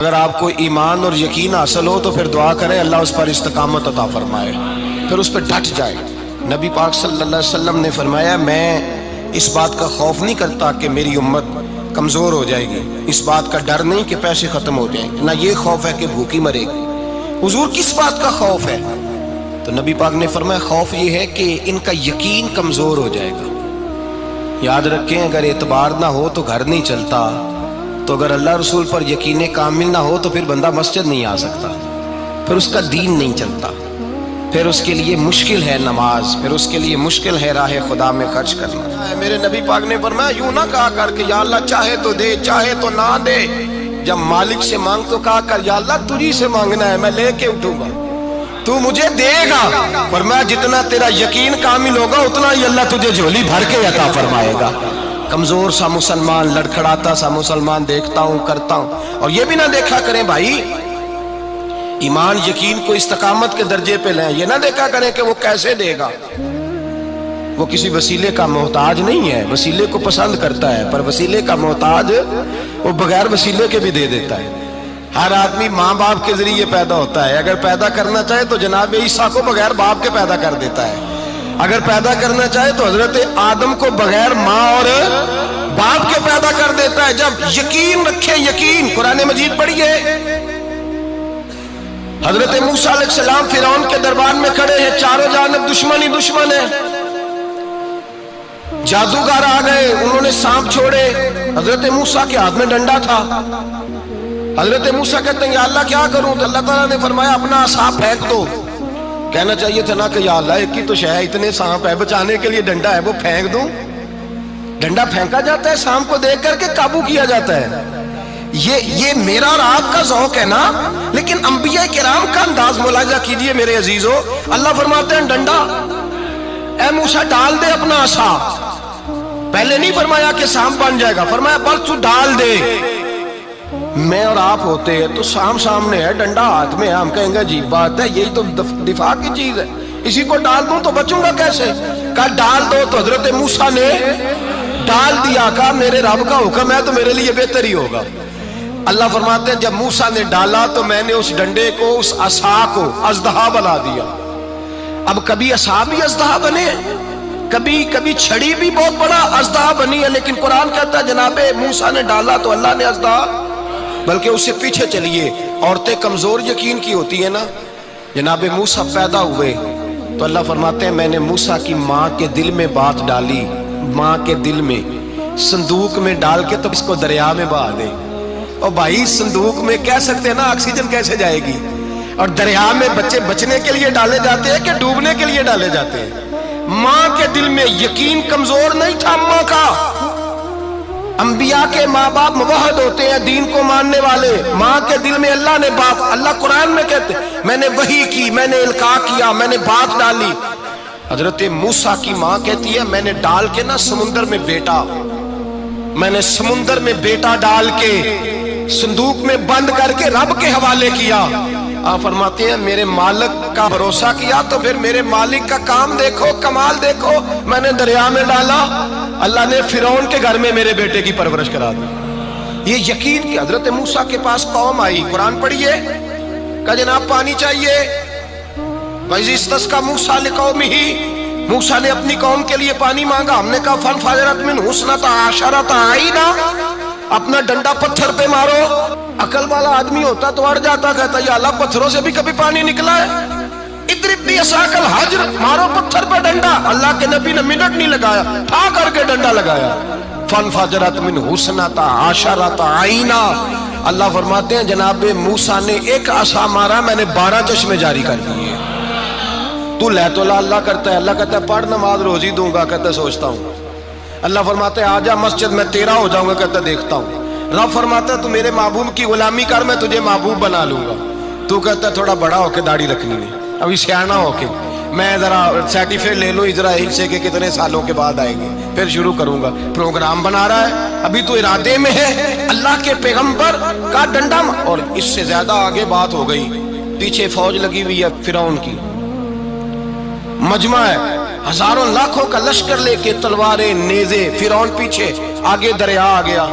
اگر آپ کو ایمان اور یقین حاصل ہو تو پھر دعا کریں اللہ اس پر استقامت عطا فرمائے، پھر اس پہ ڈٹ جائے۔ نبی پاک صلی اللہ علیہ وسلم نے فرمایا میں اس بات کا خوف نہیں کرتا کہ میری امت کمزور ہو جائے گی، اس بات کا ڈر نہیں کہ پیسے ختم ہو جائیں گے، نہ یہ خوف ہے کہ بھوکی مرے گی۔ حضور کس بات کا خوف ہے؟ تو نبی پاک نے فرمایا خوف یہ ہے کہ ان کا یقین کمزور ہو جائے گا۔ یاد رکھیں اگر اعتبار نہ ہو تو گھر نہیں چلتا، تو اگر اللہ رسول پر یقین کامل نہ ہو تو پھر بندہ مسجد نہیں آ سکتا، پھر اس کا دین نہیں چلتا، پھر اس کے لیے مشکل ہے نماز، پھر اس کے لیے مشکل ہے راہ خدا میں خرچ کرنا۔ میرے نبی پاک نے فرمایا یوں نہ کہا کر کہ یا اللہ چاہے تو دے چاہے تو نہ دے، جب مالک سے مانگ تو کہا کر یا اللہ تجھی سے مانگنا ہے، میں لے کے اٹھوں گا، تو مجھے دے گا۔ فرمایا جتنا تیرا یقین کامل ہوگا اتنا ہی اللہ تجھے جھولی بھر کے عطا فرمائے گا۔ کمزور سا مسلمان، لڑکھڑاتا سا مسلمان دیکھتا ہوں کرتا ہوں، اور یہ بھی نہ دیکھا کریں بھائی ایمان یقین کو استقامت کے درجے پہ لیں، یہ نہ دیکھا کریں کہ وہ کیسے دے گا، وہ کسی وسیلے کا محتاج نہیں ہے، وسیلے کو پسند کرتا ہے، پر وسیلے کا محتاج وہ بغیر وسیلے کے بھی دے دیتا ہے۔ ہر آدمی ماں باپ کے ذریعے پیدا ہوتا ہے، اگر پیدا کرنا چاہے تو جناب عیسیٰ کو بغیر باپ کے پیدا کر دیتا ہے، اگر پیدا کرنا چاہے تو حضرت آدم کو بغیر ماں اور باپ کے پیدا کر دیتا ہے۔ جب یقین رکھیں، یقین قرآن مجید پڑھیے، حضرت موسیٰ علیہ السلام فرعون کے دربار میں کھڑے ہیں، چاروں جانب دشمن ہی دشمن ہے، جادوگر آ گئے، انہوں نے سانپ چھوڑے، حضرت موسیٰ کے ہاتھ میں ڈنڈا تھا، حضرت موسیٰ کہتے ہیں یا اللہ کیا کروں؟ تو اللہ تعالیٰ نے فرمایا اپنا عصا پھینک دو۔ کہنا چاہیے تھا نا کہ یا اللہ ایک ہی تو شے ہے، اتنے سانپ ہے، بچانے کے لیے ڈنڈا ہے وہ پھینک دوں؟ ڈنڈا پھینکا جاتا ہے، سانپ کو دیکھ کر کے قابو کیا جاتا ہے۔ یہ میرا اور آپ کا ذوق ہے نا، لیکن انبیاء کرام کا انداز ملاحظہ کیجئے میرے عزیزو۔ اللہ فرماتے ہیں ڈنڈا، اے موسیٰ ڈال دے اپنا عصا، پہلے نہیں فرمایا کہ سانپ بن جائے گا، فرمایا بس تو ڈال دے۔ میں اور آپ ہوتے ہیں تو سامنے ہے، ڈنڈا ہاتھ میں ہے، ہم کہیں گے عجیب بات ہے، یہی تو دفاع کی چیز ہے، اسی کو ڈال دوں تو بچوں گا کیسے؟ کہا ڈال دو، تو حضرت موسیٰ نے ڈال دیا، کہا میرے رب کا حکم ہے تو میرے لیے بہتر ہی ہوگا۔ اللہ فرماتے ہیں جب موسیٰ نے ڈالا تو میں نے اس ڈنڈے کو، اس عصا کو اژدہا بنا دیا۔ اب کبھی عصا بھی اژدہا بنے، کبھی چھڑی بھی بہت بڑا اژدہا بنی ہے، لیکن قرآن کہتا ہے جناب موسیٰ نے ڈالا تو اللہ نے اژدہا، بلکہ اس سے پیچھے چلیے، عورتیں کمزور یقین کی ہوتی ہیں نا، جناب موسیٰ پیدا ہوئے تو اللہ فرماتے ہیں میں نے موسیٰ کی ماں کے دل میں بات ڈالی، ماں کے دل میں صندوق میں ڈال کے تو اس کو دریا میں بہا دے۔ اور بھائی صندوق میں کہہ سکتے ہیں نا آکسیجن کیسے جائے گی، اور دریا میں بچے بچنے کے لیے ڈالے جاتے ہیں کہ ڈوبنے کے لیے ڈالے جاتے ہیں؟ ماں کے دل میں یقین کمزور نہیں تھا ماں کا۔ انبیاء کے ماں باپ موحد ہوتے ہیں، دین کو ماننے والے، ماں کے دل میں اللہ نے بات، اللہ قرآن میں کہتے میں نے وحی کی، میں نے القاء کیا، میں نے بات ڈالی۔ حضرت موسیٰ کی ماں کہتی ہے میں نے ڈال کے نا سمندر میں بیٹا، میں نے سمندر میں بیٹا ڈال کے صندوق میں بند کر کے رب کے حوالے کیا۔ آپ فرماتے ہیں میرے مالک کا بھروسہ کیا تو پھر میرے مالک کا کام دیکھو، کمال دیکھو، میں نے دریا میں ڈالا، اللہ نے فرعون کے گھر میں میرے بیٹے کی پرورش کرا دی۔ یہ یقین کہ حضرت موسیٰ کے پاس قوم آئی، قرآن پڑھیے، کہا جناب پانی چاہیے، وَإِذِ اسْتَسْقَىٰ مُوسَىٰ لِقَوْمِهِ، موسیٰ نے اپنی قوم کے لیے پانی مانگا، ہم نے کہا فَانْفَجَرَتْ مِنْهُ اثْنَتَا عَشَرَةَ عَيْنًا، اپنا ڈنڈا پتھر پہ مارو۔ عقل والا آدمی ہوتا تو اڑ جاتا، کہتا یا اللہ پتھروں سے بھی کبھی پانی نکلا ہے؟ اضرب بعصاک الحجر، مارو پتھر پہ ڈنڈا۔ اللہ کے نبی نے منٹ نہیں لگایا، ٹھا کر کے ڈنڈا لگایا، فَانْفَجَرَتْ مِنْهُ اثْنَتَا عَشَرَةَ عَيْنًا۔ اللہ فرماتے ہیں جناب موسیٰ نے ایک عصا مارا، میں نے 12 چشمے جاری کر دیے۔ تو لے تو اللہ کرتا ہے، اللہ کہتا ہے پڑھ نماز روزی دوں گا، کہتا ہے سوچتا ہوں۔ اللہ فرماتا ہے آجا مسجد میں تیرا ہو جاؤں گا، کہتا ہے دیکھتا ہوں۔ رب فرماتا ہے تو میرے محبوب کی غلامی کر، میں تجھے محبوب بنا لوں گا۔ تو کہتا ہے تھوڑا بڑا ہو کے داڑھی رکھنی ہے، ابھی سیانا ہو کے میں ذرا سرٹیفکیٹ لے لوں اسرائیل سے کہ کتنے سالوں کے بعد آئیں گے، پھر شروع کروں گا۔ پروگرام بنا رہا ہے، ابھی تو ارادے میں ہے۔ اللہ کے پیغمبر کا ڈنڈا، اور اس سے زیادہ آگے بات ہو گئی، پیچھے فوج لگی ہوئی ہے فرعون کی، مجمع ہے، ہزاروں لاکھوں کا لشکر لے کے، تلواریں نیزے، فرعون پیچھے، آگے دریا آ گیا۔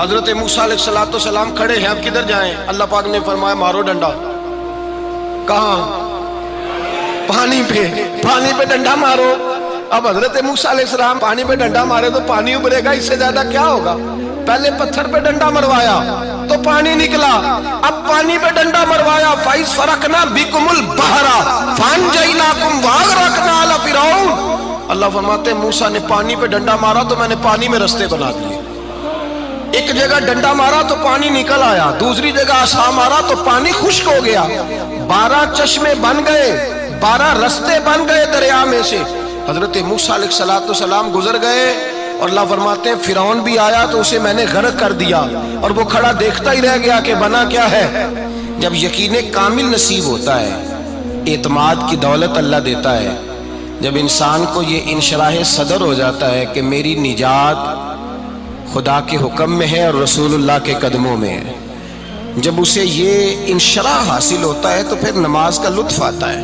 حضرت موسیٰ علیہ السلام کھڑے ہیں، اب کدھر جائیں؟ اللہ پاک نے فرمایا مارو ڈنڈا۔ کہاں؟ پانی پہ ڈنڈا مارو۔ اب حضرت موسیٰ علیہ السلام پانی پہ ڈنڈا مارے تو پانی ابھرے گا، اس سے زیادہ کیا ہوگا؟ پہلے پتھر پہ ڈنڈا مروایا تو پانی نکلا، اب پانی پہ ڈنڈا مروایا فَإِذْ فَرَقْنَا بِكُمُ الْبَحْرَ فَأَنْجَيْنَاكُمْ وَأَغْرَقْنَا آلَ فِرْعَوْنَ۔ اللہ فرماتے ہیں موسیٰ نے پانی پہ ڈنڈا مارا تو میں نے پانی میں رستے بنا دیے۔ ایک جگہ ڈنڈا مارا تو پانی نکل آیا، دوسری جگہ عصا مارا تو پانی خشک ہو گیا، 12 چشمے بن گئے، 12 رستے بن گئے دریا میں سے۔ حضرت موسیٰ علیہ السلام گزر گئے اور اللہ فرماتے ہیں فرعون بھی آیا تو اسے میں نے غرق کر دیا، اور وہ کھڑا دیکھتا ہی رہ گیا کہ بنا کیا ہے۔ جب یقین کامل نصیب ہوتا ہے، اعتماد کی دولت اللہ دیتا ہے، جب انسان کو یہ انشراح صدر ہو جاتا ہے کہ میری نجات خدا کے حکم میں ہے اور رسول اللہ کے قدموں میں ہے، جب اسے یہ انشراح حاصل ہوتا ہے تو پھر نماز کا لطف آتا ہے۔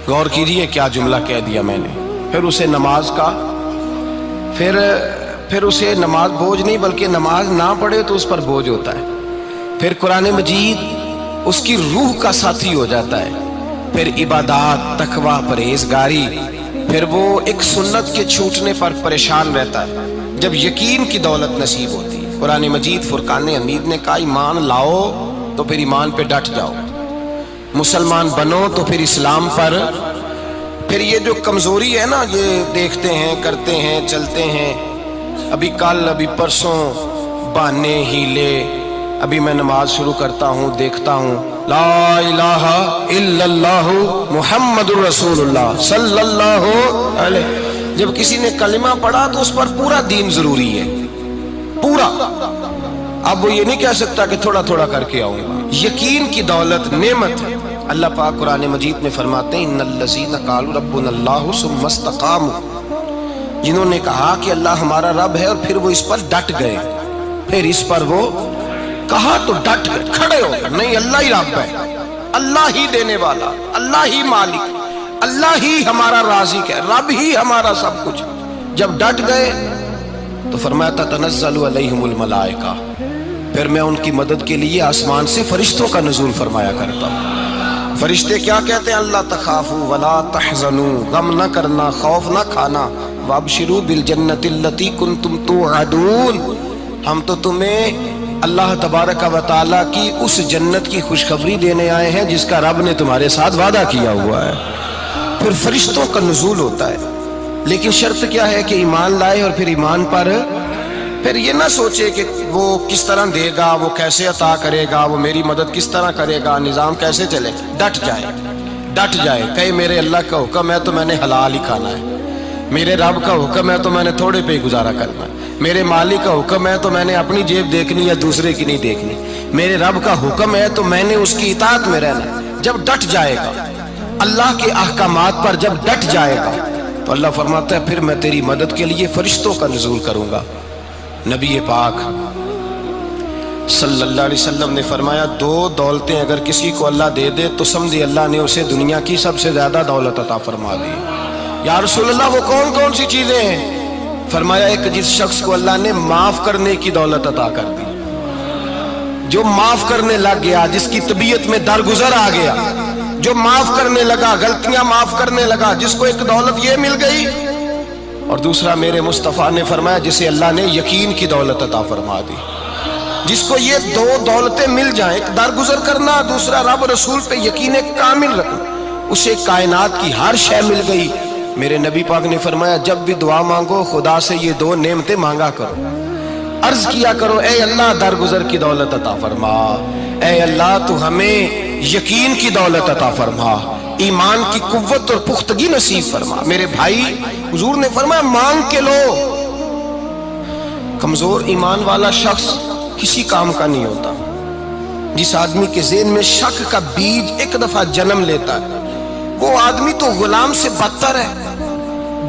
غور کیجئے کیا جملہ کہہ دیا میں نے، پھر اسے نماز کا پھر اسے نماز بوجھ نہیں بلکہ نماز نہ پڑھے تو اس پر بوجھ ہوتا ہے، پھر قرآن مجید اس کی روح کا ساتھی ہو جاتا ہے، پھر عبادات، تقوی، پرہیزگاری، پھر وہ ایک سنت کے چھوٹنے پر پریشان رہتا ہے۔ جب یقین کی دولت نصیب ہوتی ہے، قرآن مجید فرقان حمید نے کہا ایمان لاؤ تو پھر ایمان پہ ڈٹ جاؤ، مسلمان بنو تو پھر اسلام پر۔ پھر یہ جو کمزوری ہے نا، یہ دیکھتے ہیں، کرتے ہیں، چلتے ہیں، ابھی کل ابھی پرسوں بہانے ہیلے، ابھی میں نماز شروع کرتا ہوں دیکھتا ہوں لا الہ الا اللہ محمد الرسول اللہ صلی اللہ علیہ، جب کسی نے کلمہ پڑھا تو اس پر پورا دین ضروری ہے، پورا۔ اب وہ یہ نہیں کہہ سکتا کہ تھوڑا تھوڑا کر کے آؤں گا۔ یقین کی دولت نعمت ہے۔ اللہ پاک قرآن مجید میں فرماتے ہیں ان الذین قالوا ربنا اللہ ثم استقاموا، جنہوں نے کہا کہ اللہ ہمارا رب ہے اور پھر وہ اس پر ڈٹ گئے، پھر اس پر وہ کہا تو ڈٹ گئے، کھڑے ہو گئے، نہیں اللہ ہی رب ہے، اللہ ہی دینے والا، اللہ ہی مالک، اللہ ہی ہمارا رازق ہے، رب ہی ہمارا سب کچھ۔ جب ڈٹ گئے تو فرمایا تتنزل علیہم الملائکہ، پھر میں ان کی مدد کے لیے آسمان سے فرشتوں کا نزول فرمایا کرتا ہوں۔ فرشتے کیا کہتے ہیں؟ اللہ تخافوا ولا تحزنوا، غم نہ کرنا، خوف نہ کھانا، وابشروا بالجنۃ التی کنتم توعدون، ہم تو تمہیں اللہ تبارک و تعالیٰ کی اس جنت کی خوشخبری دینے آئے ہیں جس کا رب نے تمہارے ساتھ وعدہ کیا ہوا ہے۔ پھر فرشتوں کا نزول ہوتا ہے، لیکن شرط کیا ہے کہ ایمان لائے، اور پھر ایمان پر پھر یہ نہ سوچے کہ وہ کس طرح دے گا، وہ کیسے عطا کرے گا، وہ میری مدد کس طرح کرے گا، نظام کیسے چلے، ڈٹ جائے، کہے میرے اللہ کا حکم ہے تو میں نے حلال ہی کھانا ہے، میرے رب کا حکم ہے تو میں نے تھوڑے پہ ہی گزارا کرنا ہے، میرے مالک کا حکم ہے تو میں نے اپنی جیب دیکھنی یا دوسرے کی نہیں دیکھنی، میرے رب کا حکم ہے تو میں نے اس کی اطاعت میں رہنا۔ جب ڈٹ جائے گا اللہ کے احکامات پر، جب ڈٹ جائے گا تو اللہ فرماتا ہے پھر میں تیری مدد کے لیے فرشتوں کا نزول کروں گا۔ نبی پاک صلی اللہ علیہ وسلم نے فرمایا 2 دولتیں اگر کسی کو اللہ دے دے تو سمجھے اللہ نے اسے دنیا کی سب سے زیادہ دولت عطا فرما دی۔ یا رسول اللہ وہ کون کون سی چیزیں ہیں؟ فرمایا ایک جس شخص کو اللہ نے معاف کرنے کی دولت عطا کر دی، جو معاف کرنے لگ گیا، جس کی طبیعت میں درگزر آ گیا، جو معاف کرنے لگا، غلطیاں معاف کرنے لگا، جس کو ایک دولت یہ مل گئی۔ اور دوسرا میرے مصطفیٰ نے فرمایا جسے اللہ نے یقین کی دولت عطا فرما دی، جس کو یہ 2 دولتیں مل جائیں، ایک درگزر کرنا، دوسرا رب رسول پہ یقین کامل رکھنا، اسے کائنات کی ہر شے مل گئی۔ میرے نبی پاک نے فرمایا جب بھی دعا مانگو خدا سے یہ 2 نعمتیں مانگا کرو، عرض کیا کرو اے اللہ درگزر کی دولت عطا فرما، اے اللہ تو ہمیں یقین کی دولت عطا فرما، ایمان کی قوت اور پختگی نصیب فرما۔ میرے بھائی حضور نے فرمایا مانگ کے لو۔ کمزور ایمان والا شخص کسی کام کا نہیں ہوتا۔ جس آدمی کے ذہن میں شک کا بیج ایک دفعہ جنم لیتا ہے وہ آدمی تو غلام سے بدتر ہے،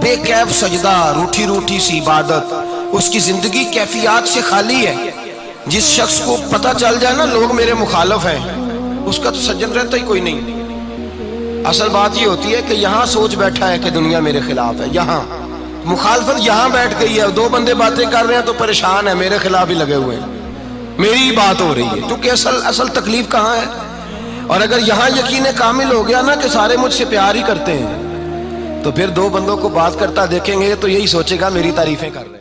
بے کیف سجدہ، روٹھی روٹھی سی عبادت، اس کی زندگی کیفیات سے خالی ہے۔ جس شخص کو پتہ چل جائے نا لوگ میرے مخالف ہیں، اس کا تو سجن رہتا ہی کوئی نہیں۔ اصل بات یہ ہوتی ہے کہ یہاں سوچ بیٹھا ہے کہ دنیا میرے خلاف ہے، یہاں مخالفت یہاں بیٹھ گئی ہے، دو بندے باتیں کر رہے ہیں تو پریشان ہے، میرے خلاف ہی لگے ہوئے ہیں، میری ہی بات ہو رہی ہے، کیونکہ اصل تکلیف کہاں ہے؟ اور اگر یہاں یقین کامل ہو گیا نا کہ سارے مجھ سے پیار ہی کرتے ہیں، تو پھر دو بندوں کو بات کرتا دیکھیں گے تو یہی سوچے گا میری تعریفیں کر رہے ہیں۔